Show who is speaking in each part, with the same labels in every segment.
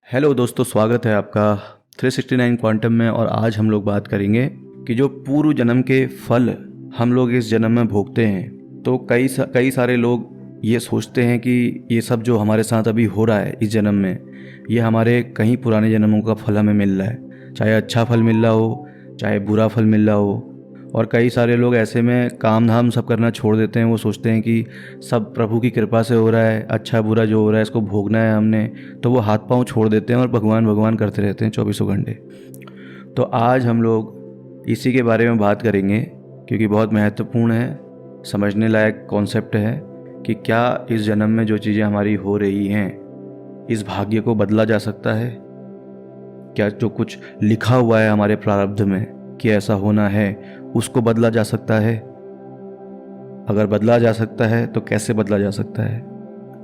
Speaker 1: Hello दोस्तों, स्वागत है आपका 369 क्वांटम में। और आज हम लोग बात करेंगे कि जो पूर्व जन्म के फल हम लोग इस जन्म में भोगते हैं। तो कई सारे लोग ये सोचते हैं कि ये सब जो हमारे साथ अभी हो रहा है इस जन्म में, ये हमारे कहीं पुराने जन्मों का फल हमें मिल रहा है। चाहे अच्छा फल मिल रहा हो, चाहे बुरा फल मिल रहा हो। और कई सारे लोग ऐसे में काम धाम सब करना छोड़ देते हैं। वो सोचते हैं कि सब प्रभु की कृपा से हो रहा है, अच्छा बुरा जो हो रहा है इसको भोगना है हमने। तो वो हाथ पांव छोड़ देते हैं और भगवान भगवान करते रहते हैं 24 घंटे। तो आज हम लोग इसी के बारे में बात करेंगे, क्योंकि बहुत महत्वपूर्ण है, समझने लायक कॉन्सेप्ट है कि क्या इस जन्म में जो चीज़ें हमारी हो रही हैं, इस भाग्य को बदला जा सकता है। क्या जो कुछ लिखा हुआ है हमारे प्रारब्ध में कि ऐसा होना है, उसको बदला जा सकता है। अगर बदला जा सकता है तो कैसे बदला जा सकता है।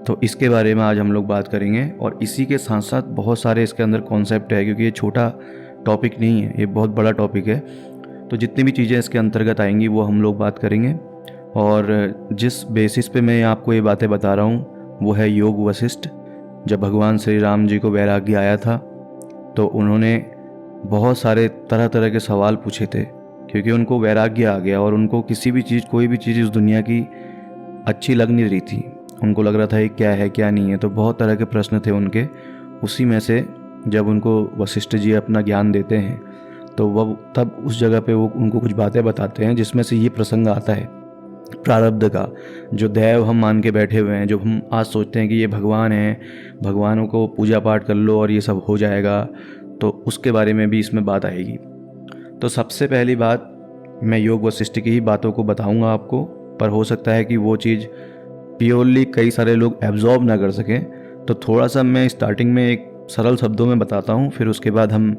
Speaker 1: तो इसके बारे में आज हम लोग बात करेंगे। और इसी के साथ साथ बहुत सारे इसके अंदर कॉन्सेप्ट है, क्योंकि ये छोटा टॉपिक नहीं है, ये बहुत बड़ा टॉपिक है। तो जितनी भी चीज़ें इसके अंतर्गत आएंगी वो हम लोग बात करेंगे। और जिस बेसिस पे मैं आपको ये बातें बता रहा हूँ वो है योग वशिष्ठ। जब भगवान श्री राम जी को वैराग्य आया था तो उन्होंने बहुत सारे तरह तरह के सवाल पूछे थे, क्योंकि उनको वैराग्य आ गया और उनको किसी भी चीज़, कोई भी चीज़ इस दुनिया की अच्छी लग नहीं रही थी। उनको लग रहा था ये क्या है क्या नहीं है। तो बहुत तरह के प्रश्न थे उनके। उसी में से जब उनको वशिष्ठ जी अपना ज्ञान देते हैं तो वह तब उस जगह पे वो उनको कुछ बातें बताते हैं, जिसमें से ये प्रसंग आता है प्रारब्ध का। जो दैव हम मान के बैठे हुए हैं, जो हम आज सोचते हैं कि ये भगवान है, भगवानों को पूजा पाठ कर लो और ये सब हो जाएगा, तो उसके बारे में भी इसमें बात आएगी। तो सबसे पहली बात, मैं योग वशिष्ठ की ही बातों को बताऊंगा आपको, पर हो सकता है कि वो चीज़ प्योरली कई सारे लोग एब्जॉर्ब ना कर सकें। तो थोड़ा सा मैं स्टार्टिंग में एक सरल शब्दों में बताता हूँ, फिर उसके बाद हम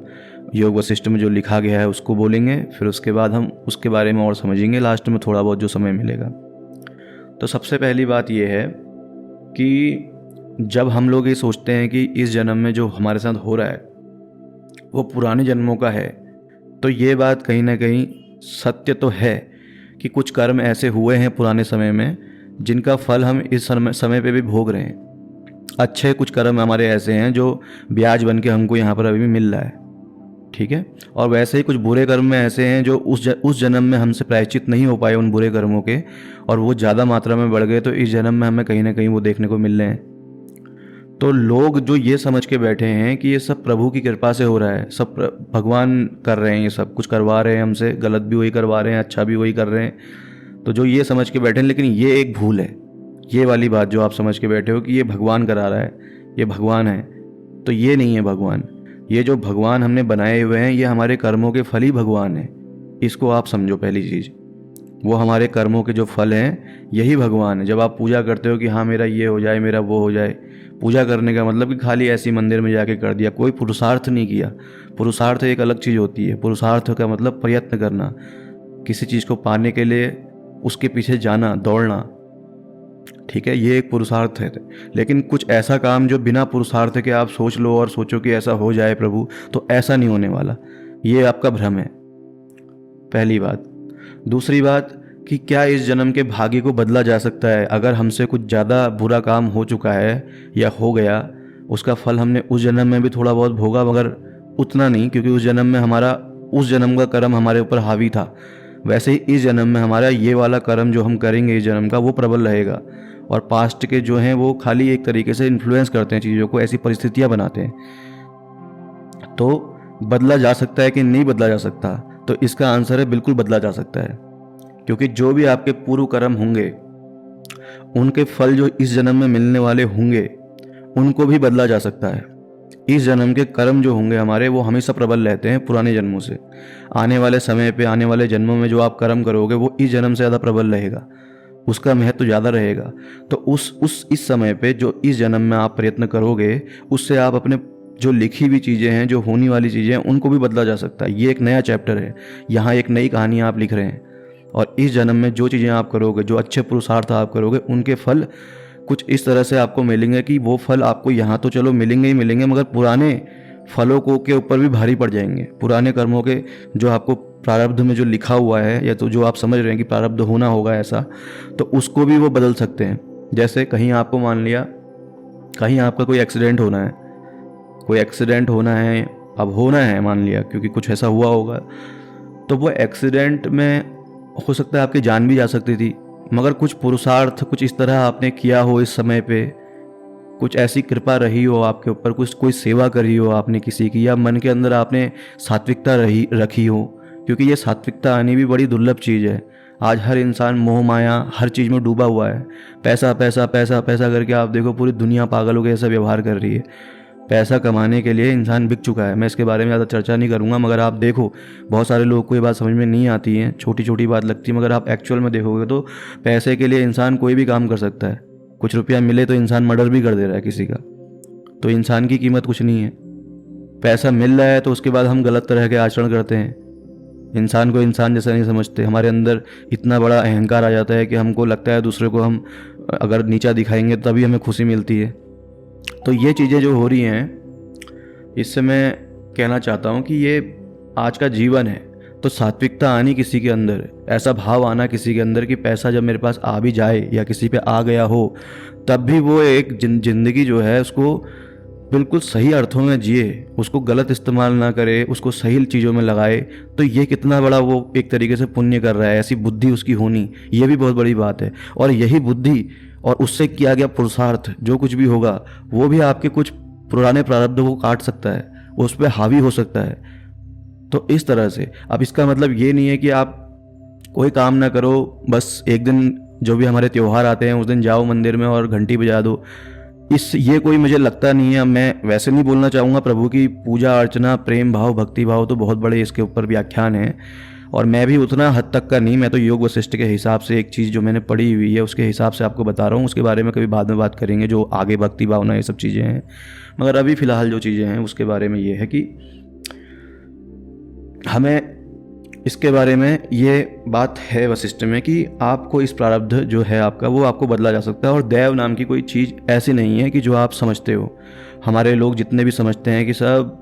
Speaker 1: योग वशिष्ठ में जो लिखा गया है उसको बोलेंगे, फिर उसके बाद हम उसके बारे में और समझेंगे लास्ट में थोड़ा बहुत जो समय मिलेगा। तो सबसे पहली बात यह है कि जब हम लोग ये सोचते हैं कि इस जन्म में जो हमारे साथ हो रहा है वो पुराने जन्मों का है, तो ये बात कहीं ना कहीं सत्य तो है कि कुछ कर्म ऐसे हुए हैं पुराने समय में जिनका फल हम इस समय पे भी भोग रहे हैं। अच्छे कुछ कर्म हमारे ऐसे हैं जो ब्याज बन के हमको यहाँ पर अभी भी मिल रहा है, ठीक है। और वैसे ही कुछ बुरे कर्म में ऐसे हैं जो उस जन्म में हमसे प्रायश्चित नहीं हो पाए उन बुरे कर्मों के, और वो ज़्यादा मात्रा में बढ़ गए, तो इस जन्म में हमें कहीं ना कहीं वो देखने को मिल रहे हैं। तो लोग जो ये समझ के बैठे हैं कि ये सब प्रभु की कृपा से हो रहा है, सब भगवान कर रहे हैं, ये सब कुछ करवा रहे हैं हमसे, गलत भी वही करवा रहे हैं, अच्छा भी वही कर रहे हैं। तो जो ये समझ के बैठे हैं, लेकिन ये एक भूल है। ये वाली बात जो आप समझ के बैठे हो कि ये भगवान करा रहा है, ये भगवान है, तो ये नहीं है भगवान। ये जो भगवान हमने बनाए हुए हैं ये हमारे कर्मों के फल ही भगवान है। इसको आप समझो। पहली चीज़, वो हमारे कर्मों के जो फल हैं यही भगवान है। जब आप पूजा करते हो कि हाँ मेरा ये हो जाए, मेरा वो हो जाए, पूजा करने का मतलब कि खाली ऐसी मंदिर में जाके कर दिया, कोई पुरुषार्थ नहीं किया। पुरुषार्थ एक अलग चीज़ होती है। पुरुषार्थ का मतलब प्रयत्न करना, किसी चीज़ को पाने के लिए उसके पीछे जाना, दौड़ना, ठीक है, ये एक पुरुषार्थ है। लेकिन कुछ ऐसा काम जो बिना पुरुषार्थ के आप सोच लो और सोचो कि ऐसा हो जाए प्रभु, तो ऐसा नहीं होने वाला। ये आपका भ्रम है, पहली बात। दूसरी बात कि क्या इस जन्म के भाग्य को बदला जा सकता है। अगर हमसे कुछ ज़्यादा बुरा काम हो चुका है या हो गया, उसका फल हमने उस जन्म में भी थोड़ा बहुत भोगा, मगर उतना नहीं, क्योंकि उस जन्म में हमारा उस जन्म का कर्म हमारे ऊपर हावी था। वैसे ही इस जन्म में हमारा ये वाला कर्म जो हम करेंगे इस जन्म का, वो प्रबल रहेगा। और पास्ट के जो हैं वो खाली एक तरीके से इन्फ्लुएंस करते हैं चीज़ों को, ऐसी परिस्थितियाँ बनाते हैं। तो बदला जा सकता है कि नहीं बदला जा सकता, तो इसका आंसर है बिल्कुल बदला जा सकता है। क्योंकि जो भी आपके पूर्व कर्म होंगे उनके फल जो इस जन्म में मिलने वाले होंगे उनको भी बदला जा सकता है। इस जन्म के कर्म जो होंगे हमारे, वो हमेशा प्रबल रहते हैं पुराने जन्मों से। आने वाले समय पे, आने वाले जन्मों में जो आप कर्म करोगे वो इस जन्म से ज़्यादा प्रबल रहेगा, उसका महत्व ज़्यादा रहेगा। तो इस समय पे जो इस जन्म में आप प्रयत्न करोगे, उससे आप अपने जो लिखी हुई चीज़ें हैं, जो होने वाली चीज़ें हैं, उनको भी बदला जा सकता है। ये एक नया चैप्टर है, यहाँ एक नई कहानी आप लिख रहे हैं। और इस जन्म में जो चीज़ें आप करोगे, जो अच्छे पुरुषार्थ आप करोगे, उनके फल कुछ इस तरह से आपको मिलेंगे कि वो फल आपको यहाँ तो चलो मिलेंगे ही मिलेंगे, मगर पुराने फलों को के ऊपर भी भारी पड़ जाएंगे। पुराने कर्मों के जो आपको प्रारब्ध में जो लिखा हुआ है, या तो जो आप समझ रहे हैं कि प्रारब्ध होना होगा ऐसा, तो उसको भी वो बदल सकते हैं। जैसे कहीं आपको मान लिया, कहीं आपका कोई एक्सीडेंट होना है, कोई एक्सीडेंट होना है, अब होना है मान लिया क्योंकि कुछ ऐसा हुआ होगा, तो वो एक्सीडेंट में हो सकता है आपकी जान भी जा सकती थी, मगर कुछ पुरुषार्थ कुछ इस तरह आपने किया हो इस समय पे, कुछ ऐसी कृपा रही हो आपके ऊपर, कुछ कोई सेवा करी हो आपने किसी की, या मन के अंदर आपने सात्विकता रखी हो, क्योंकि ये सात्विकता आनी भी बड़ी दुर्लभ चीज़ है। आज हर इंसान मोह माया हर चीज़ में डूबा हुआ है। पैसा पैसा पैसा पैसा करके आप देखो पूरी दुनिया पागलों के जैसा व्यवहार कर रही है। पैसा कमाने के लिए इंसान बिक चुका है। मैं इसके बारे में ज़्यादा चर्चा नहीं करूँगा, मगर आप देखो बहुत सारे लोगों को ये बात समझ में नहीं आती है, छोटी छोटी बात लगती है, मगर आप एक्चुअल में देखोगे तो पैसे के लिए इंसान कोई भी काम कर सकता है। कुछ रुपया मिले तो इंसान मर्डर भी कर दे रहा है किसी का। तो इंसान की कीमत कुछ नहीं है। पैसा मिल रहा है तो उसके बाद हम गलत तरह के आचरण करते हैं, इंसान को इंसान जैसा नहीं समझते। हमारे अंदर इतना बड़ा अहंकार आ जाता है कि हमको लगता है दूसरे को हम अगर नीचा दिखाएंगे तभी हमें खुशी मिलती है। तो ये चीज़ें जो हो रही हैं, इससे मैं कहना चाहता हूँ कि ये आज का जीवन है। तो सात्विकता आनी किसी के अंदर, ऐसा भाव आना किसी के अंदर कि पैसा जब मेरे पास आ भी जाए या किसी पे आ गया हो, तब भी वो एक ज़िंदगी जो है उसको बिल्कुल सही अर्थों में जिए, उसको गलत इस्तेमाल ना करे, उसको सही चीज़ों में लगाए। तो ये कितना बड़ा वो एक तरीके से पुण्य कर रहा है। ऐसी बुद्धि उसकी होनी, ये भी बहुत बड़ी बात है। और यही बुद्धि और उससे किया गया पुरुषार्थ जो कुछ भी होगा, वो भी आपके कुछ पुराने प्रारब्धों को काट सकता है, उस पर हावी हो सकता है। तो इस तरह से अब इसका मतलब ये नहीं है कि आप कोई काम ना करो, बस एक दिन जो भी हमारे त्यौहार आते हैं उस दिन जाओ मंदिर में और घंटी बजा दो। ये कोई मुझे लगता नहीं है। मैं वैसे नहीं बोलना चाहूँगा, प्रभु की पूजा अर्चना, प्रेम भाव, भक्ति भाव तो बहुत बड़े इसके ऊपर व्याख्यान है, और मैं भी उतना हद तक का नहीं। मैं तो योग वशिष्ठ के हिसाब से एक चीज़ जो मैंने पढ़ी हुई है उसके हिसाब से आपको बता रहा हूँ। उसके बारे में कभी बाद में बात करेंगे, जो आगे भक्ति भावना ये सब चीज़ें हैं। मगर अभी फ़िलहाल जो चीज़ें हैं उसके बारे में ये है कि हमें इसके बारे में ये बात है वशिष्ठ में कि आपको इस प्रारब्ध जो है आपका, वो आपको बदला जा सकता है। और दैव नाम की कोई चीज़ ऐसी नहीं है कि जो आप समझते हो। हमारे लोग जितने भी समझते हैं कि सब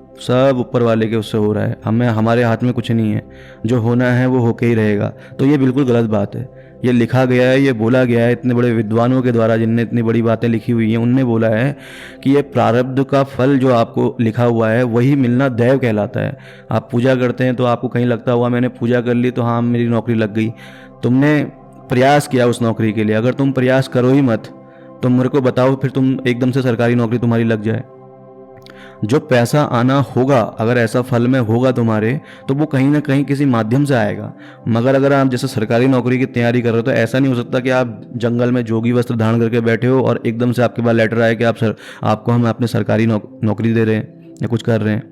Speaker 1: ऊपर वाले के उससे हो रहा है, हमारे हाथ में कुछ नहीं है, जो होना है वो होके ही रहेगा। तो ये बिल्कुल गलत बात है। ये लिखा गया है, ये बोला गया है इतने बड़े विद्वानों के द्वारा, जिनने इतनी बड़ी बातें लिखी हुई हैं, उनने बोला है कि ये प्रारब्ध का फल जो आपको लिखा हुआ है वही मिलना दैव कहलाता है। आप पूजा करते हैं तो आपको कहीं लगता हुआ मैंने पूजा कर ली तो हाँ मेरी नौकरी लग गई। तुमने प्रयास किया उस नौकरी के लिए। अगर तुम प्रयास करो ही मत, तुम मेरे को बताओ फिर तुम एकदम से सरकारी नौकरी तुम्हारी लग जाए। जो पैसा आना होगा, अगर ऐसा फल में होगा तुम्हारे, तो वो कहीं ना कहीं किसी माध्यम से आएगा। मगर अगर आप जैसे सरकारी नौकरी की तैयारी कर रहे हो तो ऐसा नहीं हो सकता कि आप जंगल में जोगी वस्त्र धारण करके बैठे हो और एकदम से आपके पास लेटर आए कि आपको हम अपने सरकारी नौकरी दे रहे हैं या कुछ कर रहे हैं।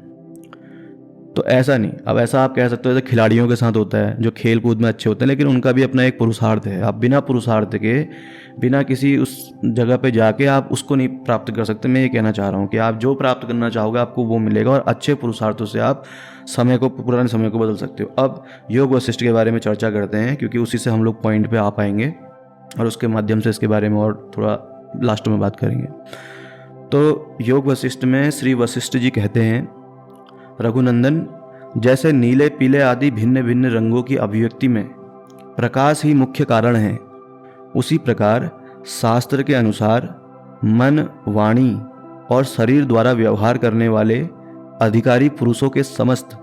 Speaker 1: तो ऐसा नहीं। अब ऐसा आप कह सकते हो जैसे खिलाड़ियों के साथ होता है जो खेल कूद में अच्छे होते हैं, लेकिन उनका भी अपना एक पुरुषार्थ है। आप बिना पुरुषार्थ के, बिना किसी उस जगह पे जाके आप उसको नहीं प्राप्त कर सकते। मैं ये कहना चाह रहा हूँ कि आप जो प्राप्त करना चाहोगे आपको वो मिलेगा, और अच्छे पुरुषार्थों से आप पुराने समय को बदल सकते हो। अब योग वशिष्ठ के बारे में चर्चा करते हैं, क्योंकि उसी से हम लोग पॉइंट पे आ पाएंगे और उसके माध्यम से इसके बारे में और थोड़ा लास्ट में बात करेंगे। तो योग वशिष्ठ में श्री वशिष्ठ जी कहते हैं, रघुनंदन, जैसे नीले पीले आदि भिन्न भिन्न रंगों की अभिव्यक्ति में प्रकाश ही मुख्य कारण है, उसी प्रकार शास्त्र के अनुसार मन, वाणी और शरीर द्वारा व्यवहार करने वाले अधिकारी पुरुषों के समस्त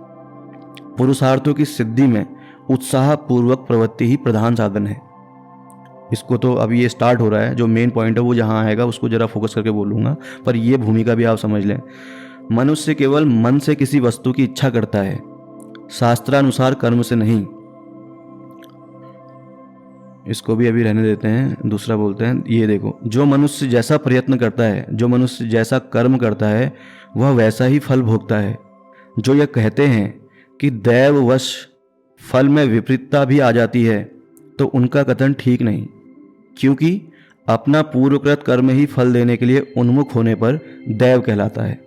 Speaker 1: पुरुषार्थों की सिद्धि में उत्साह पूर्वक प्रवृत्ति ही प्रधान साधन है। इसको तो अभी ये स्टार्ट हो रहा है, जो मेन पॉइंट है वो जहाँ आएगा उसको जरा फोकस करके बोलूँगा, पर ये भूमिका भी आप समझ लें। मनुष्य केवल मन से किसी वस्तु की इच्छा करता है, शास्त्रानुसार कर्म से नहीं। इसको भी अभी रहने देते हैं, दूसरा बोलते हैं। ये देखो, जो मनुष्य जैसा प्रयत्न करता है, जो मनुष्य जैसा कर्म करता है, वह वैसा ही फल भोगता है। जो यह कहते हैं कि दैववश फल में विपरीतता भी आ जाती है, तो उनका कथन ठीक नहीं, क्योंकि अपना पूर्वकृत कर्म ही फल देने के लिए उन्मुख होने पर दैव कहलाता है।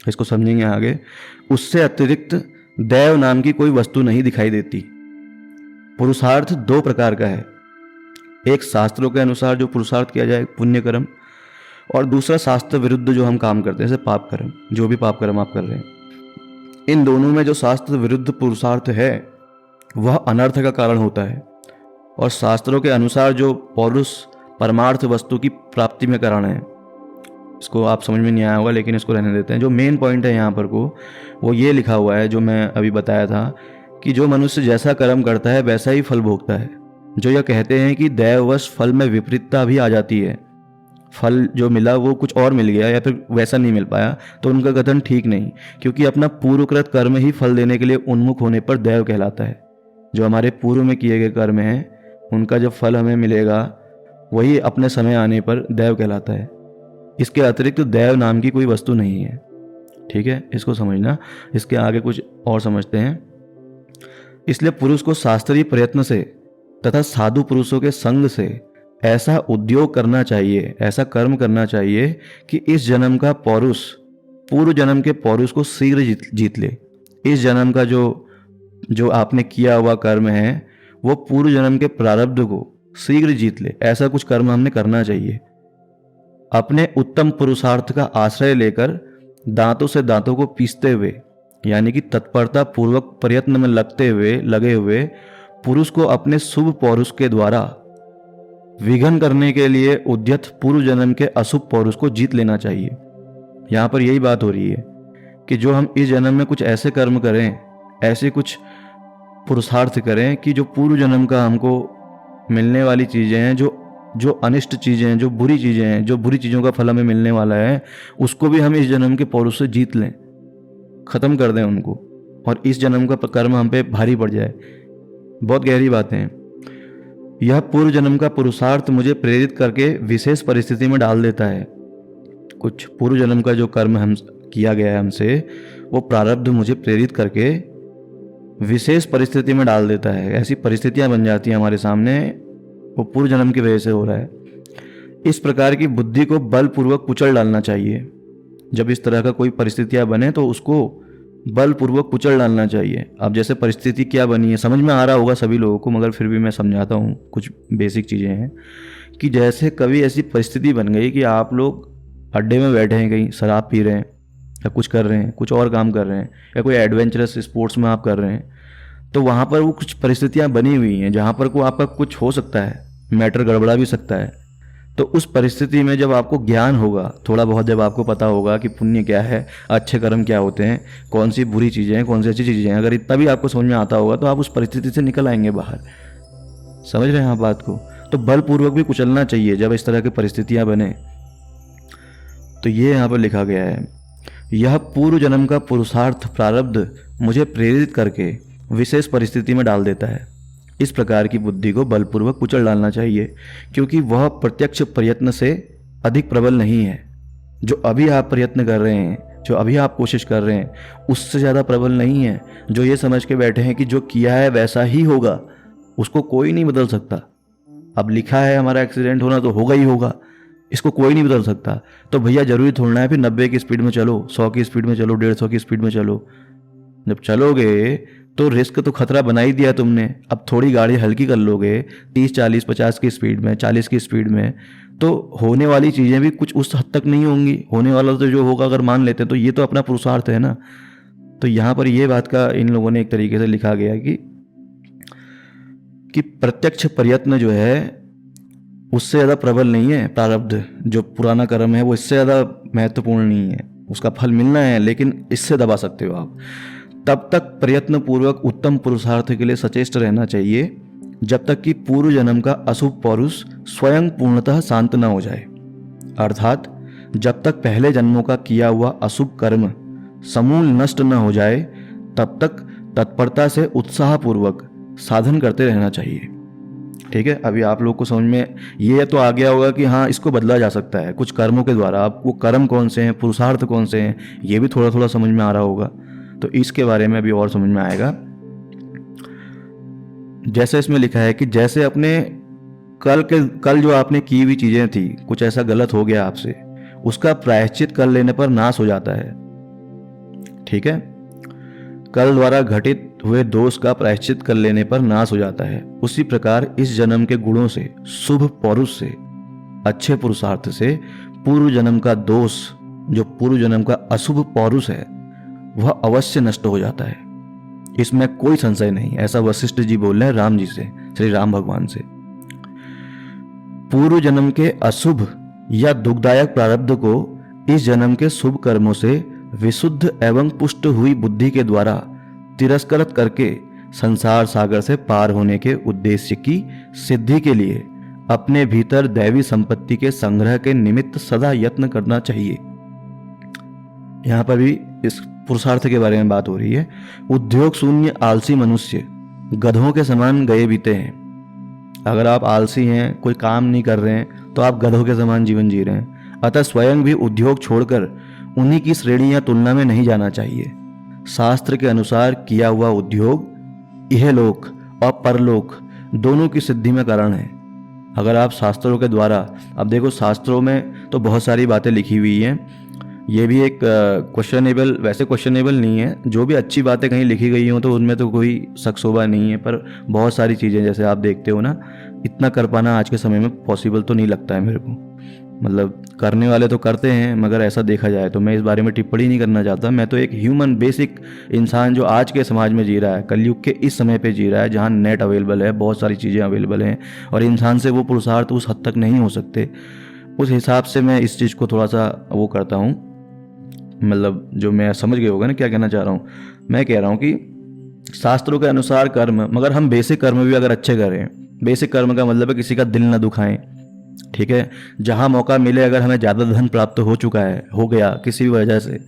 Speaker 1: इसको समझेंगे आगे। उससे अतिरिक्त दैव नाम की कोई वस्तु नहीं दिखाई देती। पुरुषार्थ दो प्रकार का है, एक शास्त्रों के अनुसार जो पुरुषार्थ किया जाए पुण्य कर्म, और दूसरा शास्त्र विरुद्ध जो हम काम करते हैं जैसे पाप कर्म, जो भी पाप कर्म आप कर रहे हैं। इन दोनों में जो शास्त्र विरुद्ध पुरुषार्थ है वह अनर्थ का कारण होता है, और शास्त्रों के अनुसार जो पौरुष परमार्थ वस्तु की प्राप्ति में कारण है। इसको आप समझ में नहीं आया होगा, लेकिन इसको रहने देते हैं। जो मेन पॉइंट है यहाँ पर को वो ये लिखा हुआ है जो मैं अभी बताया था कि जो मनुष्य जैसा कर्म करता है वैसा ही फल भोगता है। जो यह कहते हैं कि दैववश फल में विपरीतता भी आ जाती है, फल जो मिला वो कुछ और मिल गया या फिर वैसा नहीं मिल पाया, तो उनका कथन ठीक नहीं, क्योंकि अपना पूर्वकृत कर्म ही फल देने के लिए उन्मुख होने पर दैव कहलाता है। जो हमारे पूर्व में किए गए कर्म हैं उनका जब फल हमें मिलेगा वही अपने समय आने पर दैव कहलाता है। इसके अतिरिक्त तो दैव नाम की कोई वस्तु नहीं है। ठीक है, इसको समझना। इसके आगे कुछ और समझते हैं। इसलिए पुरुष को शास्त्रीय प्रयत्न से तथा साधु पुरुषों के संग से ऐसा उद्योग करना चाहिए, ऐसा कर्म करना चाहिए कि इस जन्म का पौरुष पूर्व जन्म के पौरुष को शीघ्र जीत ले। इस जन्म का जो आपने किया हुआ कर्म है वो पूर्व जन्म के प्रारब्ध को शीघ्र जीत ले, ऐसा कुछ कर्म हमने करना चाहिए। अपने उत्तम पुरुषार्थ का आश्रय लेकर दांतों से दांतों को पीसते हुए, यानी कि तत्परता पूर्वक प्रयत्न में लगे हुए पुरुष को अपने शुभ पौरुष के द्वारा विघन करने के लिए उद्यत पूर्व जन्म के अशुभ पौरुष को जीत लेना चाहिए। यहाँ पर यही बात हो रही है कि जो हम इस जन्म में कुछ ऐसे कर्म करें, ऐसे कुछ पुरुषार्थ करें कि जो पूर्व जन्म का हमको मिलने वाली चीज़ें हैं, जो अनिष्ट चीज़ें हैं, जो बुरी चीज़ें हैं, जो बुरी चीज़ों का फल हमें मिलने वाला है, उसको भी हम इस जन्म के पौरुष से जीत लें, ख़त्म कर दें उनको, और इस जन्म का कर्म हम पे भारी पड़ जाए। बहुत गहरी बातें हैं। यह पूर्व जन्म का पुरुषार्थ मुझे प्रेरित करके विशेष परिस्थिति में डाल देता है। कुछ पूर्व जन्म का जो कर्म हम किया गया है हमसे, वो प्रारब्ध मुझे प्रेरित करके विशेष परिस्थिति में डाल देता है। ऐसी परिस्थितियां बन जाती हैं हमारे सामने, वो पूर्व जन्म की वजह से हो रहा है। इस प्रकार की बुद्धि को बलपूर्वक कुचल डालना चाहिए। जब इस तरह का कोई परिस्थितियां बने तो उसको बलपूर्वक कुचल डालना चाहिए। अब जैसे परिस्थिति क्या बनी है समझ में आ रहा होगा सभी लोगों को, मगर फिर भी मैं समझाता हूँ। कुछ बेसिक चीज़ें हैं कि जैसे कभी ऐसी परिस्थिति बन गई कि आप लोग अड्डे में बैठे हैं, कहीं शराब पी रहे हैं या कुछ कर रहे हैं, कुछ और काम कर रहे हैं, या कोई एडवेंचरस स्पोर्ट्स में आप कर रहे हैं, तो वहाँ पर वो कुछ परिस्थितियाँ बनी हुई हैं जहाँ पर को आपका कुछ हो सकता है, मैटर गड़बड़ा भी सकता है। तो उस परिस्थिति में जब आपको ज्ञान होगा, थोड़ा बहुत जब आपको पता होगा कि पुण्य क्या है, अच्छे कर्म क्या होते हैं, कौन सी बुरी चीज़ें हैं, कौन सी अच्छी चीज़ें हैं, अगर इतना भी आपको समझ में आता होगा तो आप उस परिस्थिति से निकल आएंगे बाहर। समझ रहे हैं आप बात को? तो बलपूर्वक भी कुचलना चाहिए जब इस तरह की परिस्थितियाँ बने। तो ये यहाँ पर लिखा गया है, यह पूर्व जन्म का पुरुषार्थ प्रारब्ध मुझे प्रेरित करके विशेष परिस्थिति में डाल देता है। इस प्रकार की बुद्धि को बलपूर्वक कुचल डालना चाहिए, क्योंकि वह प्रत्यक्ष प्रयत्न से अधिक प्रबल नहीं है। जो अभी आप प्रयत्न कर रहे हैं, जो अभी आप कोशिश कर रहे हैं, उससे ज़्यादा प्रबल नहीं है। जो ये समझ के बैठे हैं कि जो किया है वैसा ही होगा, उसको कोई नहीं बदल सकता। अब लिखा है हमारा एक्सीडेंट होना तो होगा ही होगा, इसको कोई नहीं बदल सकता। तो भैया जरूरी थोड़ा है फिर 90 की स्पीड में चलो, 100 की स्पीड में चलो, 150 की स्पीड में चलो। जब चलोगे तो रिस्क तो खतरा बना ही दिया तुमने। अब थोड़ी गाड़ी हल्की कर लोगे 30, 40, 50 की स्पीड में, 40 की स्पीड में, तो होने वाली चीज़ें भी कुछ उस हद तक नहीं होंगी। होने वाला तो जो होगा अगर मान लेते हैं तो ये तो अपना पुरुषार्थ है ना। तो यहाँ पर ये बात का इन लोगों ने एक तरीके से लिखा गया कि प्रत्यक्ष प्रयत्न जो है उससे ज़्यादा प्रबल नहीं है। प्रारब्ध जो पुराना कर्म है वो इससे ज़्यादा महत्वपूर्ण नहीं है। उसका फल मिलना है लेकिन इससे दबा सकते हो आप। तब तक प्रयत्न पूर्वक उत्तम पुरुषार्थ के लिए सचेष्ट रहना चाहिए जब तक कि पूर्व जन्म का अशुभ पौरुष स्वयं पूर्णतः शांत न हो जाए। अर्थात जब तक पहले जन्मों का किया हुआ अशुभ कर्म समूल नष्ट न हो जाए तब तक तत्परता से उत्साहपूर्वक साधन करते रहना चाहिए। ठीक है, अभी आप लोग को समझ में ये तो आ गया होगा कि हाँ इसको बदला जा सकता है कुछ कर्मों के द्वारा। आपको कर्म कौन से हैं, पुरुषार्थ कौन से हैं, ये भी थोड़ा थोड़ा समझ में आ रहा होगा। तो इसके बारे में अभी और समझ में आएगा। जैसे इसमें लिखा है कि जैसे अपने कल जो आपने की हुई चीजें थी, कुछ ऐसा गलत हो गया आपसे, उसका प्रायश्चित कर लेने पर नाश हो जाता है। ठीक है, कल द्वारा घटित हुए दोष का प्रायश्चित कर लेने पर नाश हो जाता है। उसी प्रकार इस जन्म के गुणों से, शुभ पौरुष से, अच्छे पुरुषार्थ से पूर्व जन्म का दोष, जो पूर्व जन्म का अशुभ पौरुष है, वह अवश्य नष्ट हो जाता है। इसमें कोई संशय नहीं। ऐसा वशिष्ठ जी बोल रहे हैं राम जी से, श्री राम भगवान से। पूर्व जन्म के अशुभ या दुखदायक प्रारब्ध को इस जन्म के शुभ कर्मों से विशुद्ध एवं पुष्ट हुई बुद्धि के द्वारा तिरस्कृत करके संसार सागर से पार होने के उद्देश्य की सिद्धि के लिए अपने भीतर दैवी संपत्ति के संग्रह के निमित्त सदा यत्न करना चाहिए। यहाँ पर भी इस पुरुषार्थ के बारे में बात हो रही है। उद्योग शून्य आलसी मनुष्य गधों के समान गए बीते हैं। अगर आप आलसी हैं, कोई काम नहीं कर रहे हैं, तो आप गधों के समान जीवन जी रहे हैं। अतः स्वयं भी उद्योग छोड़कर उन्हीं की श्रेणी या तुलना में नहीं जाना चाहिए। शास्त्र के अनुसार किया हुआ उद्योग इहलोक और परलोक दोनों की सिद्धि में कारण है। अगर आप शास्त्रों के द्वारा, अब देखो शास्त्रों में तो बहुत सारी बातें लिखी हुई हैं, ये भी एक क्वेश्चनेबल, वैसे क्वेश्चनेबल नहीं है, जो भी अच्छी बातें कहीं लिखी गई हों तो उनमें तो कोई शक शोभा नहीं है, पर बहुत सारी चीज़ें जैसे आप देखते हो ना, इतना कर पाना आज के समय में पॉसिबल तो नहीं लगता है मेरे को। मतलब करने वाले तो करते हैं, मगर ऐसा देखा जाए तो मैं इस बारे में टिप्पणी नहीं करना चाहता। मैं तो एक ह्यूमन बेसिक इंसान जो आज के समाज में जी रहा है, कलयुग के इस समय पे जी रहा है, जहाँ नेट अवेलेबल है, बहुत सारी चीज़ें अवेलेबल हैं और इंसान से वो पुरुषार्थ उस हद तक नहीं हो सकते। उस हिसाब से मैं इस चीज़ को थोड़ा सा वो करता हूँ, मतलब जो मैं समझ गए होगा ना क्या कहना चाह रहा हूँ। मैं कह रहा हूँ कि शास्त्रों के अनुसार कर्म, मगर हम बेसिक कर्म भी अगर अच्छे करें, बेसिक कर्म का मतलब है किसी का दिल न दुखाएं, ठीक है। जहाँ मौका मिले, अगर हमें ज़्यादा धन प्राप्त हो चुका है, हो गया किसी भी वजह से,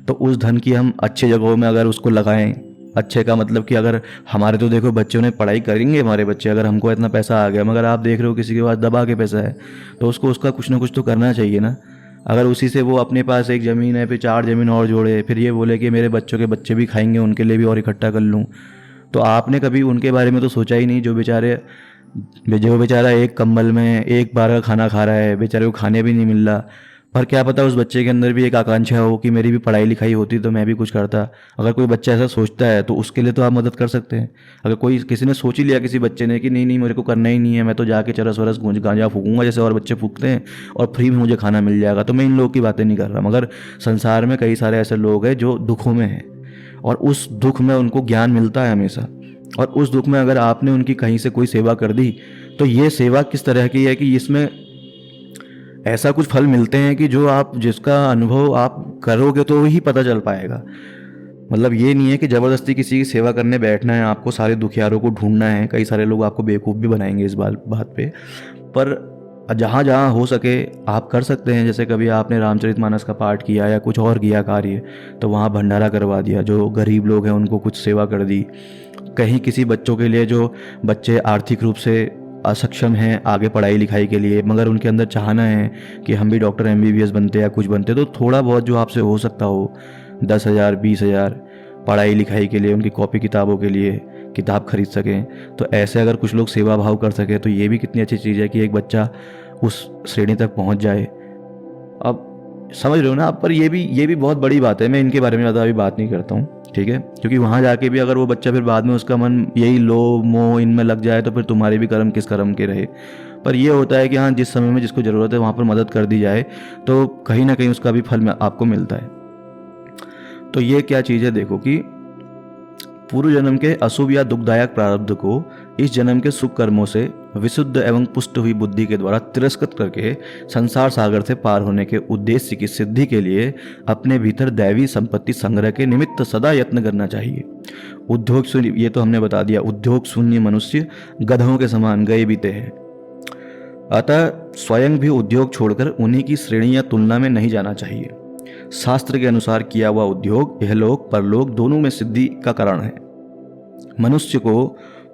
Speaker 1: तो उस धन की हम अच्छे जगहों में अगर उसको लगाएं। अच्छे का मतलब कि अगर हमारे तो देखो बच्चों ने पढ़ाई करेंगे, हमारे बच्चे, अगर हमको इतना पैसा आ गया, मगर आप देख रहे हो किसी के पास दबा के पैसा है, तो उसको उसका कुछ ना कुछ तो करना चाहिए ना। अगर उसी से वो अपने पास एक ज़मीन है, फिर 4 ज़मीन और जोड़े, फिर ये बोले कि मेरे बच्चों के बच्चे भी खाएंगे, उनके लिए भी और इकट्ठा कर लूँ, तो आपने कभी उनके बारे में तो सोचा ही नहीं। जो बेचारा एक कंबल में एक बार का खाना खा रहा है, बेचारे को खाने भी नहीं मिल रहा, पर क्या पता उस बच्चे के अंदर भी एक आकांक्षा हो कि मेरी भी पढ़ाई लिखाई होती तो मैं भी कुछ करता। अगर कोई बच्चा ऐसा सोचता है तो उसके लिए तो आप मदद कर सकते हैं। अगर कोई किसी ने सोच ही लिया, किसी बच्चे ने, कि नहीं नहीं मेरे को करना ही नहीं है, मैं तो जाके चरस वरस गांजा फूकूंगा जैसे और बच्चे फूकते हैं और फ्री में मुझे खाना मिल जाएगा, तो मैं इन लोगों की बातें नहीं कर रहा। मगर संसार में कई सारे ऐसे लोग हैं जो दुखों में हैं और उस दुख में उनको ज्ञान मिलता है हमेशा, और उस दुख में अगर आपने उनकी कहीं से कोई सेवा कर दी, तो ये सेवा किस तरह की है कि इसमें ऐसा कुछ फल मिलते हैं कि जो आप, जिसका अनुभव आप करोगे तो ही पता चल पाएगा। मतलब ये नहीं है कि ज़बरदस्ती किसी की सेवा करने बैठना है, आपको सारे दुखियारों को ढूंढना है। कई सारे लोग आपको बेवकूफ़ भी बनाएंगे इस बात पे, पर जहाँ जहाँ हो सके आप कर सकते हैं। जैसे कभी आपने रामचरितमानस का पाठ किया या कुछ और किया कार्य, तो वहाँ भंडारा करवा दिया, जो गरीब लोग हैं उनको कुछ सेवा कर दी। कहीं किसी बच्चों के लिए, जो बच्चे आर्थिक रूप से असक्षम हैं आगे पढ़ाई लिखाई के लिए, मगर उनके अंदर चाहना है कि हम भी डॉक्टर MBBS बनते या कुछ बनते, तो थोड़ा बहुत जो आपसे हो सकता हो, 10,000 20,000 पढ़ाई लिखाई के लिए, उनकी कॉपी किताबों के लिए किताब खरीद सकें, तो ऐसे अगर कुछ लोग सेवा भाव कर सके तो ये भी कितनी अच्छी चीज़ है कि एक बच्चा उस श्रेणी तक पहुंच जाए। अब समझ रहे हो ना आप, पर ये भी बहुत बड़ी बात है। मैं इनके बारे में ज़्यादा अभी बात नहीं करता हूँ, ठीक है, क्योंकि वहाँ जाके भी अगर वो बच्चा फिर बाद में उसका मन यही लोभ मोह इनमें लग जाए, तो फिर तुम्हारे भी कर्म किस कर्म के रहे। पर ये होता है कि हाँ, जिस समय में जिसको ज़रूरत है वहाँ पर मदद कर दी जाए, तो कहीं ना कहीं उसका भी फल आपको मिलता है। तो ये क्या चीज़ है, देखो कि पूर्व जन्म के अशुभ या दुखदायक प्रारब्ध को इस जन्म के शुभ कर्मों से विशुद्ध एवं पुष्ट हुई बुद्धि के द्वारा तिरस्कृत करके संसार सागर से पार होने के उद्देश्य की सिद्धि के लिए अपने भीतर दैवी संपत्ति संग्रह के निमित्त सदा यत्न करना चाहिए। उद्योग शून्य, ये तो हमने बता दिया, उद्योग शून्य मनुष्य गधों के समान गए बीते हैं। अतः स्वयं भी उद्योग छोड़कर उन्हीं की श्रेणी या तुलना में नहीं जाना चाहिए। शास्त्र के अनुसार किया हुआ उद्योग इहलोक परलोक दोनों में सिद्धि का कारण है। मनुष्य को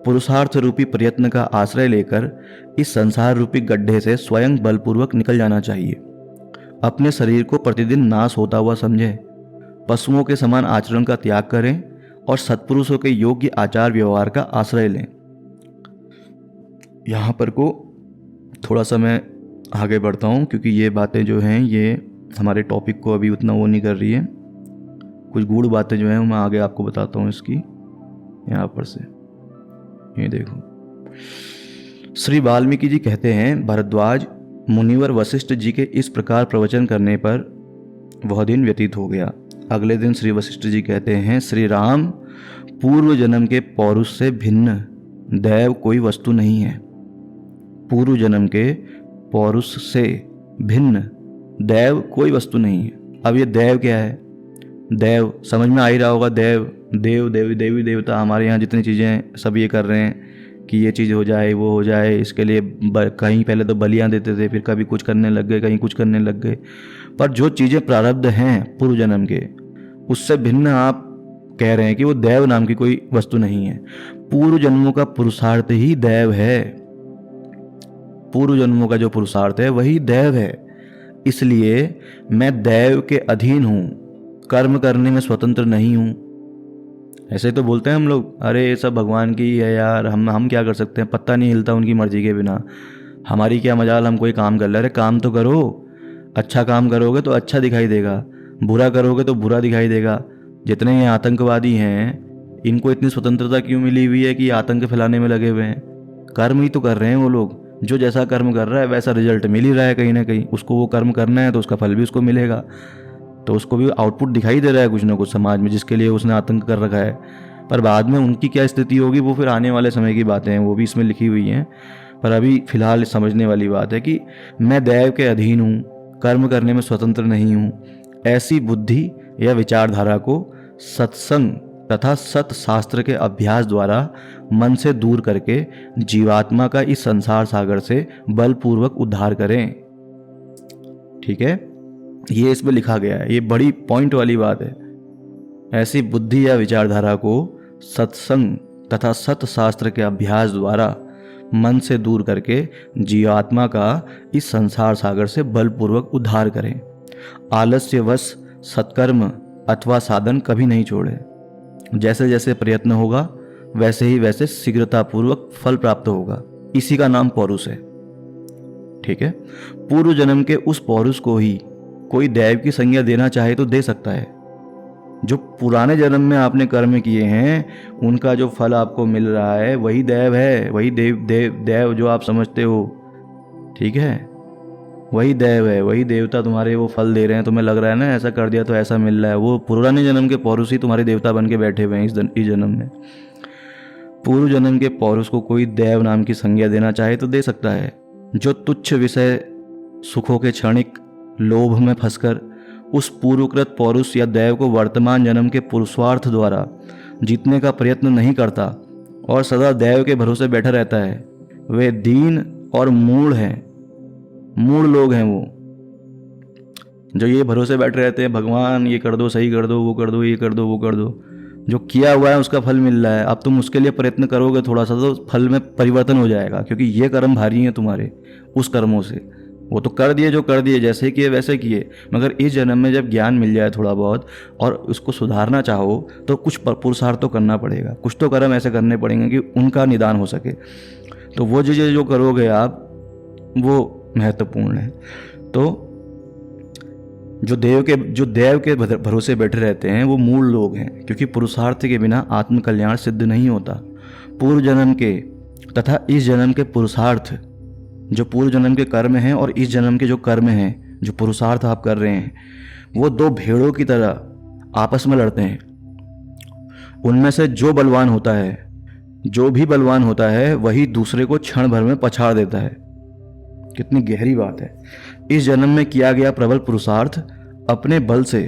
Speaker 1: पुरुषार्थ रूपी प्रयत्न का आश्रय लेकर इस संसार रूपी गड्ढे से स्वयं बलपूर्वक निकल जाना चाहिए। अपने शरीर को प्रतिदिन नाश होता हुआ समझें, पशुओं के समान आचरण का त्याग करें और सत्पुरुषों के योग्य आचार व्यवहार का आश्रय लें। यहाँ पर को थोड़ा सा मैं आगे बढ़ता हूँ, क्योंकि ये बातें जो हैं ये हमारे टॉपिक को अभी उतना वो नहीं कर रही है। कुछ गूढ़ बातें जो हैं मैं आगे आपको बताता हूँ इसकी। यहाँ पर से ये देखो, श्री वाल्मीकि जी कहते हैं, भरद्वाज मुनिवर वशिष्ठ जी के इस प्रकार प्रवचन करने पर वह दिन व्यतीत हो गया। अगले दिन श्री वशिष्ठ जी कहते हैं, श्री राम, पूर्व जन्म के पौरुष से भिन्न दैव कोई वस्तु नहीं है। पूर्व जन्म के पौरुष से भिन्न दैव कोई वस्तु नहीं है। अब ये दैव क्या है? दैव समझ में आ ही रहा होगा। देव देवी देवता, हमारे यहाँ जितनी चीज़ें हैं सब ये कर रहे हैं कि ये चीज़ हो जाए, वो हो जाए, इसके लिए कहीं पहले तो बलियाँ देते थे, फिर कभी कुछ करने लग गए, कहीं कुछ करने लग गए। पर जो चीज़ें प्रारब्ध हैं पूर्व जन्म के, उससे भिन्न आप कह रहे हैं कि वो दैव नाम की कोई वस्तु नहीं है। पूर्व जन्मों का पुरुषार्थ ही दैव है। पूर्व जन्मों का जो पुरुषार्थ है वही दैव है। इसलिए मैं दैव के अधीन हूँ, कर्म करने में स्वतंत्र नहीं हूँ। ऐसे तो बोलते हैं हम लोग, अरे ये सब भगवान की है यार, हम क्या कर सकते हैं, पत्ता नहीं हिलता उनकी मर्जी के बिना, हमारी क्या मजाल, हम कोई काम कर ले। अरे काम तो करो, अच्छा काम करोगे तो अच्छा दिखाई देगा, बुरा करोगे तो बुरा दिखाई देगा। जितने ये आतंकवादी हैं, इनको इतनी स्वतंत्रता क्यों मिली हुई है कि आतंक फैलाने में लगे हुए हैं? कर्म ही तो कर रहे हैं वो लोग। जो जैसा कर्म कर रहा है वैसा रिजल्ट मिल ही रहा है कहीं ना कहीं। उसको वो कर्म करना है तो उसका फल भी उसको मिलेगा। तो उसको भी आउटपुट दिखाई दे रहा है कुछ ना कुछ समाज में, जिसके लिए उसने आतंक कर रखा है। पर बाद में उनकी क्या स्थिति होगी वो फिर आने वाले समय की बातें हैं, वो भी इसमें लिखी हुई हैं। पर अभी फिलहाल समझने वाली बात है कि मैं दैव के अधीन हूँ, कर्म करने में स्वतंत्र नहीं हूँ। ऐसी बुद्धि या विचारधारा को सत्संग तथा सत्शास्त्र के अभ्यास द्वारा मन से दूर करके जीवात्मा का इस संसार सागर से बलपूर्वक उद्धार करें। ठीक है, ये इसमें लिखा गया है, ये बड़ी पॉइंट वाली बात है। ऐसी बुद्धि या विचारधारा को सत्संग तथा सत्शास्त्र के अभ्यास द्वारा मन से दूर करके जीवात्मा का इस संसार सागर से बलपूर्वक उद्धार करें। आलस्यवश सत्कर्म अथवा साधन कभी नहीं छोड़े। जैसे जैसे प्रयत्न होगा वैसे ही वैसे शीघ्रतापूर्वक फल प्राप्त होगा। इसी का नाम पौरुष है। ठीक है, पूर्व जन्म के उस पौरुष को ही कोई दैव की संज्ञा देना चाहे तो दे सकता है। जो पुराने जन्म में आपने कर्म किए हैं उनका जो फल आपको मिल रहा है वही दैव है, वही देव जो आप समझते हो। ठीक है, वही दैव है, वही देवता तुम्हारे वो फल दे रहे हैं। तुम्हें लग रहा है ना ऐसा कर दिया तो ऐसा मिल रहा है, वो पुराने जन्म के पौरुष ही तुम्हारे देवता बन के बैठे हुए हैं इस जन्म में। पूर्व जन्म के पौरुष को कोई दैव नाम की संज्ञा देना चाहे तो दे सकता है। जो तुच्छ विषय सुखों के क्षणिक लोभ में फंसकर उस पूर्वकृत पौरुष या दैव को वर्तमान जन्म के पुरुषार्थ द्वारा जीतने का प्रयत्न नहीं करता और सदा दैव के भरोसे बैठा रहता है, वे दीन और मूढ़ हैं। मूढ़ लोग हैं वो जो ये भरोसे बैठे रहते हैं, भगवान ये कर दो, सही कर दो, वो कर दो, ये कर दो, वो कर दो। जो किया हुआ है उसका फल मिल रहा है, अब तुम उसके लिए प्रयत्न करोगे थोड़ा सा तो फल में परिवर्तन हो जाएगा, क्योंकि ये कर्म भारी हैं तुम्हारे उस कर्मों से। वो तो कर दिए जो कर दिए, जैसे किए वैसे किए। मगर इस जन्म में जब ज्ञान मिल जाए थोड़ा बहुत और उसको सुधारना चाहो तो कुछ पुरुषार्थ तो करना पड़ेगा, कुछ तो कर्म ऐसे करने पड़ेंगे कि उनका निदान हो सके। तो वो चीज़ें जो करोगे आप वो महत्वपूर्ण है। तो जो देव के भरोसे बैठे रहते हैं वो मूल लोग हैं, क्योंकि पुरुषार्थ के बिना आत्मकल्याण सिद्ध नहीं होता। पूर्व जन्म के तथा इस जन्म के पुरुषार्थ, जो पूर्व जन्म के कर्म हैं और इस जन्म के जो कर्म हैं, जो पुरुषार्थ आप कर रहे हैं, वो दो भेड़ों की तरह आपस में लड़ते हैं। उनमें से जो बलवान होता है, जो भी बलवान होता है, वही दूसरे को क्षण भर में पछाड़ देता है। कितनी गहरी बात है। इस जन्म में किया गया प्रबल पुरुषार्थ अपने बल से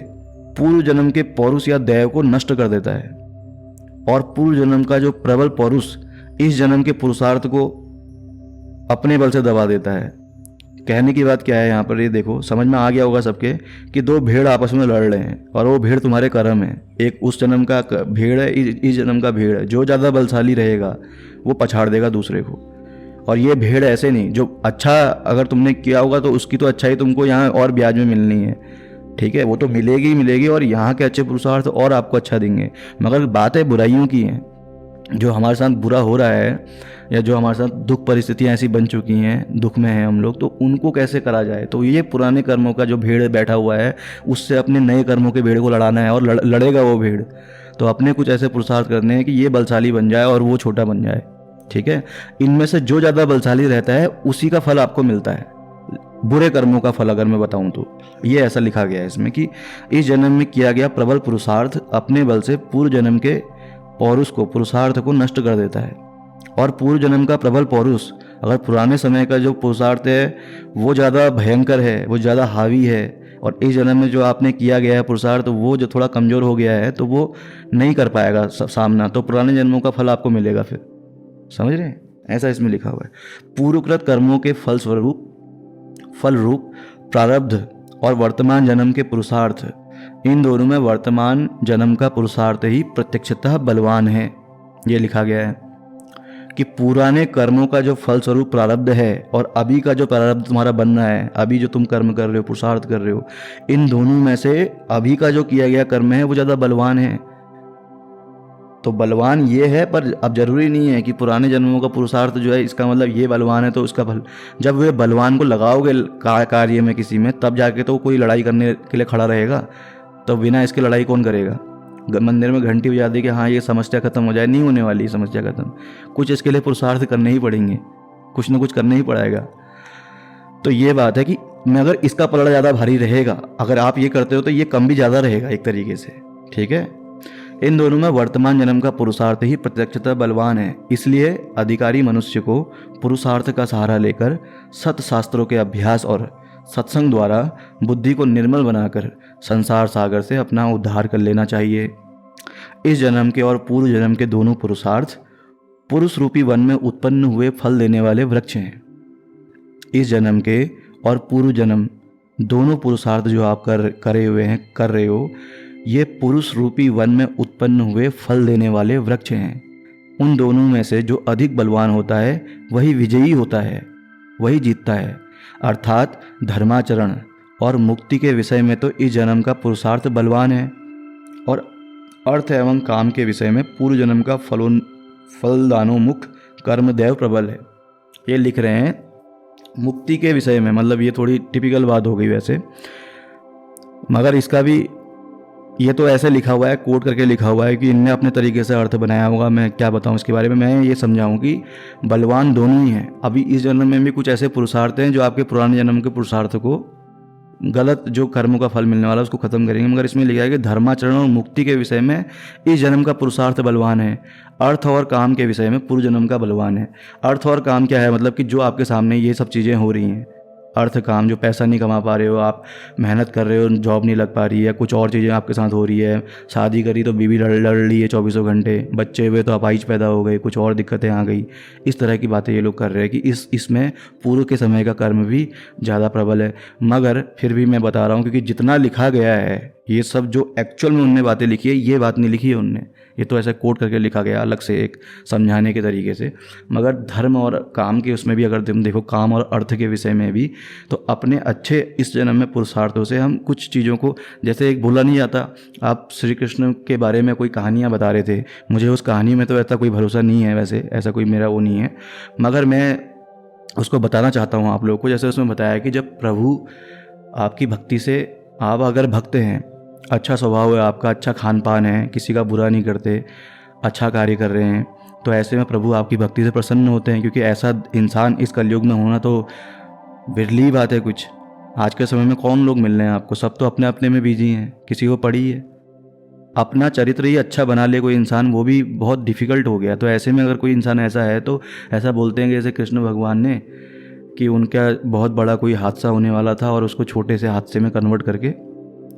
Speaker 1: पूर्व जन्म के पौरुष या दैव को नष्ट कर देता है, और पूर्व जन्म का जो प्रबल पौरुष इस जन्म के पुरुषार्थ को अपने बल से दबा देता है। कहने की बात क्या है यहाँ पर, ये देखो, समझ में आ गया होगा सबके कि दो भेड़ आपस में लड़ रहे हैं और वो भेड़ तुम्हारे कर्म है। एक उस जन्म का भेड़ है, इस जन्म का भेड़ है। जो ज़्यादा बलशाली रहेगा वो पछाड़ देगा दूसरे को। और ये भेड़ ऐसे नहीं, जो अच्छा अगर तुमने किया होगा तो उसकी तो अच्छाई तुमको यहाँ और ब्याज में मिलनी है। ठीक है, वो तो मिलेगी ही मिलेगी, और यहाँ के अच्छे पुरुषार्थ और आपको अच्छा देंगे। मगर बातें बुराइयों की हैं, जो हमारे साथ बुरा हो रहा है या जो हमारे साथ दुख परिस्थितियाँ ऐसी बन चुकी हैं, दुख में हैं हम लोग, तो उनको कैसे करा जाए। तो ये पुराने कर्मों का जो भेड़ बैठा हुआ है उससे अपने नए कर्मों के भेड़ को लड़ाना है, और लड़ेगा वो भेड़। तो अपने कुछ ऐसे पुरुषार्थ करने हैं कि ये बलशाली बन जाए और वो छोटा बन जाए। ठीक है, इनमें से जो ज़्यादा बलशाली रहता है उसी का फल आपको मिलता है, बुरे कर्मों का फल अगर मैं बताऊं तो। ये ऐसा लिखा गया है इसमें कि इस जन्म में किया गया प्रबल पुरुषार्थ अपने बल से पूर्व जन्म के पौरुष को, पुरुषार्थ को नष्ट कर देता है, और पूर्व जन्म का प्रबल पौरुष अगर पुराने समय का जो पुरुषार्थ है वो ज़्यादा भयंकर है, वो ज़्यादा हावी है, और इस जन्म में जो आपने किया गया है पुरुषार्थ वो जो थोड़ा कमज़ोर हो गया है तो वो नहीं कर पाएगा सामना, तो पुराने जन्मों का फल आपको मिलेगा फिर। समझ रहे हैं? ऐसा इसमें लिखा हुआ है। पूर्वकृत कर्मों के फल रूप प्रारब्ध और वर्तमान जन्म के पुरुषार्थ, इन दोनों में वर्तमान जन्म का पुरुषार्थ ही प्रत्यक्षतः बलवान है। ये लिखा गया है कि पुराने कर्मों का जो फल स्वरूप प्रारब्ध है और अभी का जो प्रारब्ध तुम्हारा बनना है, अभी जो तुम कर्म कर रहे हो, पुरुषार्थ कर रहे हो, इन दोनों में से अभी का जो किया गया कर्म है वो ज़्यादा बलवान है। तो बलवान ये है, पर अब जरूरी नहीं है कि पुराने जन्मों का पुरुषार्थ जो है इसका मतलब ये बलवान है तो उसका फल। जब वे बलवान को लगाओगे कार्य में किसी में, तब जाके तो कोई लड़ाई करने के लिए खड़ा रहेगा। तो बिना इसके लड़ाई कौन करेगा? मंदिर में घंटी बजा दी कि हाँ ये समस्या खत्म हो जाए, नहीं होने वाली समस्या खत्म। कुछ इसके लिए पुरुषार्थ करने ही पड़ेंगे, कुछ ना कुछ करना ही पड़ेगा। तो ये बात है कि मगर इसका पलड़ा ज़्यादा भारी रहेगा। अगर आप ये करते हो तो ये कम भी ज़्यादा रहेगा एक तरीके से। ठीक है, इन दोनों में वर्तमान जन्म का पुरुषार्थ ही प्रत्यक्षतः बलवान है। इसलिए अधिकारी मनुष्य को पुरुषार्थ का सहारा लेकर सत्शास्त्रों के अभ्यास और सत्संग द्वारा बुद्धि को निर्मल बनाकर संसार सागर से अपना उद्धार कर लेना चाहिए। इस जन्म के और पूर्व जन्म के दोनों पुरुषार्थ पुरुष रूपी वन में उत्पन्न हुए फल देने वाले वृक्ष हैं। इस जन्म के और पूर्व जन्म दोनों पुरुषार्थ जो आप कर रहे हो, ये पुरुष रूपी वन में उत्पन्न हुए फल देने वाले वृक्ष हैं। उन दोनों में से जो अधिक बलवान होता है वही विजयी होता है, वही जीतता है। अर्थात धर्माचरण और मुक्ति के विषय में तो इस जन्म का पुरुषार्थ बलवान है, और अर्थ एवं काम के विषय में पूर्व जन्म का फलदानोन्मुख कर्मदैव प्रबल है। ये लिख रहे हैं मुक्ति के विषय में, मतलब ये थोड़ी टिपिकल बात हो गई वैसे, मगर इसका भी ये तो ऐसे लिखा हुआ है, कोट करके लिखा हुआ है कि इनने अपने तरीके से अर्थ बनाया होगा। मैं क्या बताऊं इसके बारे में। मैं ये समझाऊं कि बलवान दोनों ही हैं। अभी इस जन्म में भी कुछ ऐसे पुरुषार्थ हैं जो आपके पुराने जन्म के पुरुषार्थ को, गलत जो कर्मों का फल मिलने वाला उसको खत्म करेंगे। मगर इसमें लिखा है कि धर्माचरण और मुक्ति के विषय में इस जन्म का पुरुषार्थ बलवान है। अर्थ और काम के विषय में पूर्व जन्म का बलवान है। अर्थ और काम क्या है? मतलब कि जो आपके सामने ये सब चीज़ें हो रही हैं, अर्थ काम, जो पैसा नहीं कमा पा रहे हो, आप मेहनत कर रहे हो, जॉब नहीं लग पा रही है, कुछ और चीज़ें आपके साथ हो रही है, शादी करी तो बीवी लड़ रही है 24 घंटे, बच्चे हुए तो अपाहिज पैदा हो गए, कुछ और दिक्कतें आ गई, इस तरह की बातें ये लोग कर रहे हैं कि इसमें पूर्व के समय का कर्म भी ज़्यादा प्रबल है। मगर फिर भी मैं बता रहा हूँ क्योंकि जितना लिखा गया है, ये सब जो एक्चुअल में उनने बातें लिखी है, ये बात नहीं लिखी है उनने, ये तो ऐसे कोट करके लिखा गया अलग से एक समझाने के तरीके से। मगर धर्म और काम के उसमें भी अगर तुम देखो, काम और अर्थ के विषय में भी, तो अपने अच्छे इस जन्म में पुरुषार्थों से हम कुछ चीज़ों को, जैसे एक भूला नहीं जाता, आप श्री कृष्ण के बारे में कोई कहानियाँ बता रहे थे, मुझे उस कहानी में तो ऐसा कोई भरोसा नहीं है, वैसे ऐसा कोई मेरा वो नहीं है, मगर मैं उसको बताना चाहता हूँ आप लोगों को। जैसे उसमें बताया कि जब प्रभु आपकी भक्ति से, आप अगर भक्त हैं, अच्छा स्वभाव है आपका, अच्छा खान पान है, किसी का बुरा नहीं करते, अच्छा कार्य कर रहे हैं, तो ऐसे में प्रभु आपकी भक्ति से प्रसन्न होते हैं। क्योंकि ऐसा इंसान इस कलयुग में होना तो बिरली बात है। कुछ आज के समय में कौन लोग मिल रहे हैं आपको? सब तो अपने अपने में बिजी हैं, किसी को पड़ी है। अपना चरित्र ही अच्छा बना ले कोई इंसान, वो भी बहुत डिफ़िकल्ट हो गया। तो ऐसे में अगर कोई इंसान ऐसा है, तो ऐसा बोलते हैं कि जैसे कृष्ण भगवान ने, कि उनका बहुत बड़ा कोई हादसा होने वाला था और उसको छोटे से हादसे में कन्वर्ट करके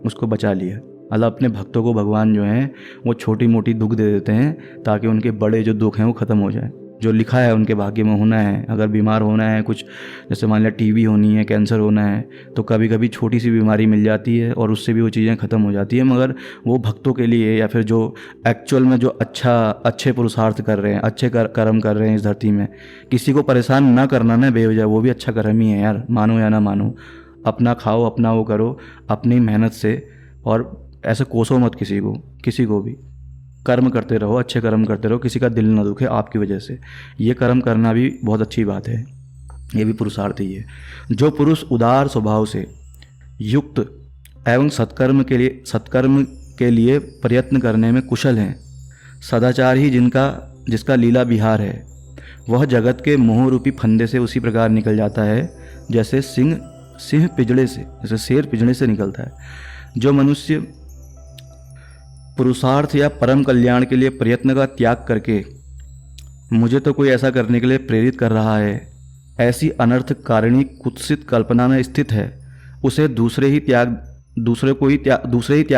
Speaker 1: उसको बचा लिया। मतलब अपने भक्तों को भगवान जो हैं वो छोटी मोटी दुख दे देते हैं ताकि उनके बड़े जो दुख हैं वो ख़त्म हो जाए। जो लिखा है उनके भाग्य में होना है, अगर बीमार होना है, कुछ जैसे मान लिया टीबी होनी है, कैंसर होना है, तो कभी कभी छोटी सी बीमारी मिल जाती है और उससे भी वो चीज़ें ख़त्म हो जाती है। मगर वो भक्तों के लिए, या फिर जो एक्चुअल में जो अच्छे पुरुषार्थ कर रहे हैं, अच्छे कर्म कर रहे हैं इस धरती में, किसी को परेशान ना करना ना बेवजह, वो भी अच्छा कर्म ही है यार, मानो या ना मानो। अपना खाओ, अपना वो करो अपनी मेहनत से, और ऐसे कोसो मत किसी को भी। कर्म करते रहो, अच्छे कर्म करते रहो, किसी का दिल न दुखे आपकी वजह से। ये कर्म करना भी बहुत अच्छी बात है, ये भी पुरुषार्थ ही है। जो पुरुष उदार स्वभाव से युक्त एवं सत्कर्म के लिए प्रयत्न करने में कुशल हैं, सदाचार ही जिसका लीला विहार है, वह जगत के मोह रूपी फंदे से उसी प्रकार निकल जाता है जैसे शेर पिंजड़े से निकलता है। जो मनुष्य पुरुषार्थ या परम कल्याण के लिए प्रयत्न का त्याग करके मुझे तो कोई ऐसा करने के लिए प्रेरित कर रहा है, ऐसी अनर्थ कारिणी कुत्सित कल्पना में स्थित है, उसे दूसरे ही त्याग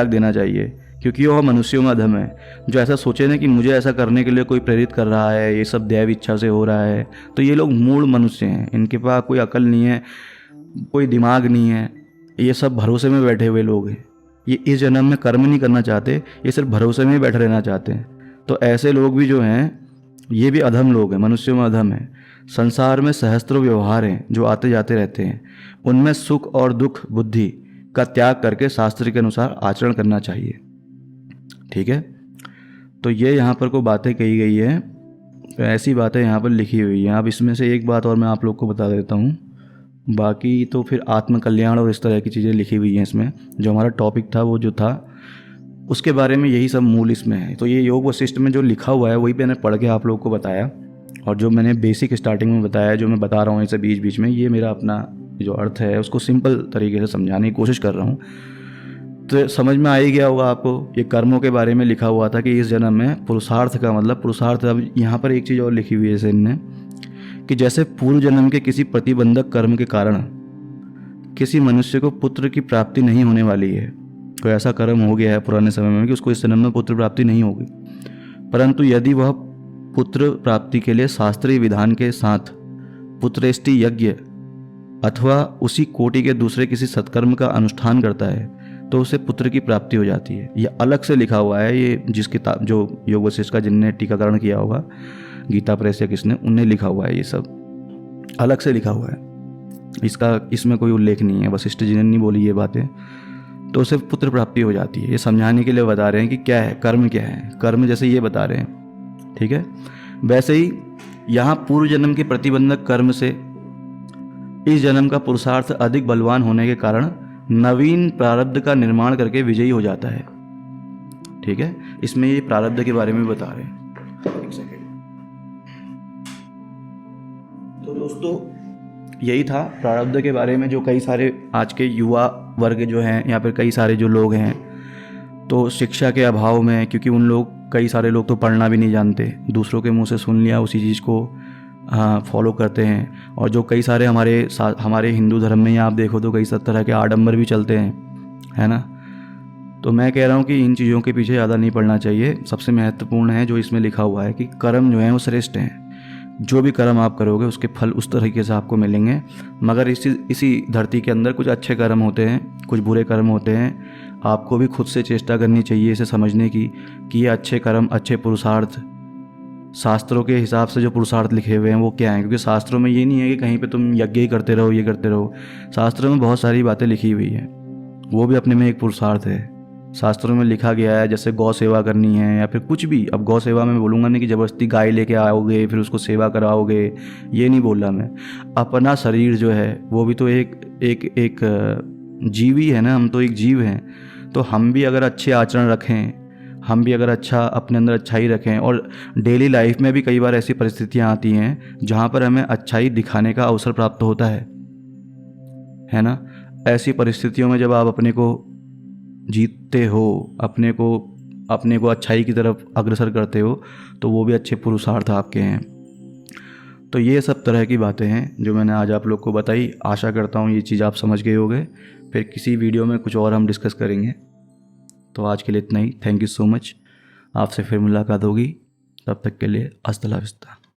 Speaker 1: देना चाहिए, क्योंकि वह मनुष्यों में अधम है। जो ऐसा सोचे ना कि मुझे ऐसा करने के लिए कोई प्रेरित कर रहा है, ये सब दैव इच्छा से हो रहा है, तो ये लोग मूढ़ मनुष्य हैं। इनके पास कोई अकल नहीं है, कोई दिमाग नहीं है, ये सब भरोसे में बैठे हुए लोग हैं। ये इस जन्म में कर्म नहीं करना चाहते, ये सिर्फ भरोसे में ही बैठे रहना चाहते हैं। तो ऐसे लोग भी जो हैं, ये भी अधम लोग हैं, मनुष्यों में अधम हैं। संसार में सहस्त्रों व्यवहार हैं जो आते जाते रहते हैं, उनमें सुख और दुख बुद्धि का त्याग करके शास्त्र के अनुसार आचरण करना चाहिए। ठीक है, तो ये यहाँ पर कोई बातें कही गई है, तो ऐसी बातें यहाँ पर लिखी हुई हैं। अब इसमें से एक बात और मैं आप लोग को बता देता हूँ, बाकी तो फिर आत्मकल्याण और इस तरह की चीज़ें लिखी हुई हैं इसमें। जो हमारा टॉपिक था वो जो था उसके बारे में यही सब मूल इसमें है। तो ये योग वशिष्ठ में जो लिखा हुआ है वही मैंने पढ़ के आप लोगों को बताया, और जो मैंने बेसिक स्टार्टिंग में बताया, जो मैं बता रहा हूँ इसे बीच बीच में, ये मेरा अपना जो अर्थ है उसको सिंपल तरीके से समझाने की कोशिश कर रहा हूँ। तो समझ में आ ही गया होगा आपको। ये कर्मों के बारे में लिखा हुआ था कि इस जन्म में पुरुषार्थ का मतलब पुरुषार्थ। अब यहाँ पर एक चीज़ और लिखी हुई है जैसे इनने, कि जैसे पूर्व जन्म के किसी प्रतिबंधक कर्म के कारण किसी मनुष्य को पुत्र की प्राप्ति नहीं होने वाली है, कोई ऐसा कर्म हो गया है पुराने समय में कि उसको इस जन्म में पुत्र प्राप्ति नहीं होगी, परंतु यदि वह पुत्र प्राप्ति के लिए शास्त्रीय विधान के साथ पुत्रेष्टि यज्ञ अथवा उसी कोटि के दूसरे किसी सत्कर्म का अनुष्ठान करता है तो उसे पुत्र की प्राप्ति हो जाती है। ये अलग से लिखा हुआ है, ये जिस किताब जो योग वशिष्ठ का जिनने टीकाकरण किया होगा, गीता प्रेस या किसने, उनने लिखा हुआ है, ये सब अलग से लिखा हुआ है, इसमें कोई उल्लेख नहीं है। वशिष्ठ जी ने नहीं बोली ये बातें, तो उसे पुत्र प्राप्ति हो जाती है। ये समझाने के लिए बता रहे हैं कि क्या है कर्म, क्या है कर्म, जैसे ये बता रहे हैं। ठीक है, वैसे ही यहाँ पूर्व जन्म के प्रतिबंधक कर्म से इस जन्म का पुरुषार्थ अधिक बलवान होने के कारण नवीन प्रारब्ध का निर्माण करके विजयी हो जाता है। ठीक है, इसमें ये प्रारब्ध के बारे में बता रहे हैं। एक सेकेंड। तो दोस्तों यही था प्रारब्ध के बारे में, जो कई सारे आज के युवा वर्ग जो हैं या फिर कई सारे जो लोग हैं, तो शिक्षा के अभाव में, क्योंकि उन लोग कई सारे लोग तो पढ़ना भी नहीं जानते, दूसरों के मुंह से सुन लिया उसी चीज़ को फॉलो करते हैं। और जो कई सारे हमारे हिंदू धर्म में ही आप देखो तो कई सब तरह के आडंबर भी चलते हैं, है ना। तो मैं कह रहा हूँ कि इन चीज़ों के पीछे ज़्यादा नहीं पड़ना चाहिए। सबसे महत्वपूर्ण है जो इसमें लिखा हुआ है कि कर्म जो है वो श्रेष्ठ हैं। जो भी कर्म आप करोगे उसके फल उस तरीके से आपको मिलेंगे, मगर इसी धरती के अंदर कुछ अच्छे कर्म होते हैं, कुछ बुरे कर्म होते हैं। आपको भी खुद से चेष्टा करनी चाहिए इसे समझने की कि ये अच्छे कर्म, अच्छे पुरुषार्थ, शास्त्रों के हिसाब से जो पुरुषार्थ लिखे हुए हैं वो क्या हैं। क्योंकि शास्त्रों में ये नहीं है कि कहीं पे तुम यज्ञ ही करते रहो, ये करते रहो। शास्त्रों में बहुत सारी बातें लिखी हुई हैं, वो भी अपने में एक पुरुषार्थ है। शास्त्रों में लिखा गया है जैसे गौ सेवा करनी है या फिर कुछ भी। अब गौ सेवा में बोलूँगा नहीं कि ज़बरदस्ती गाय लेके आओगे फिर उसको सेवा कराओगे, ये नहीं बोल रहा मैं। अपना शरीर जो है वो भी तो एक जीव ही है ना, हम तो एक जीव हैं। तो हम भी अगर अच्छे आचरण रखें, हम भी अगर अच्छा अपने अंदर अच्छाई रखें, और डेली लाइफ में भी कई बार ऐसी परिस्थितियाँ आती हैं जहाँ पर हमें अच्छाई दिखाने का अवसर प्राप्त होता है ना। ऐसी परिस्थितियों में जब आप अपने को जीतते हो, अपने को अच्छाई की तरफ अग्रसर करते हो, तो वो भी अच्छे पुरुषार्थ आपके हैं। तो ये सब तरह की बातें हैं जो मैंने आज आप लोग को बताई। आशा करता हूँ ये चीज़ आप समझ गए होंगे। फिर किसी वीडियो में कुछ और हम डिस्कस करेंगे। तो आज के लिए इतना ही। Thank you so much. आपसे फिर मुलाकात होगी, तब तक के लिए अस्सलाम वालेकुम।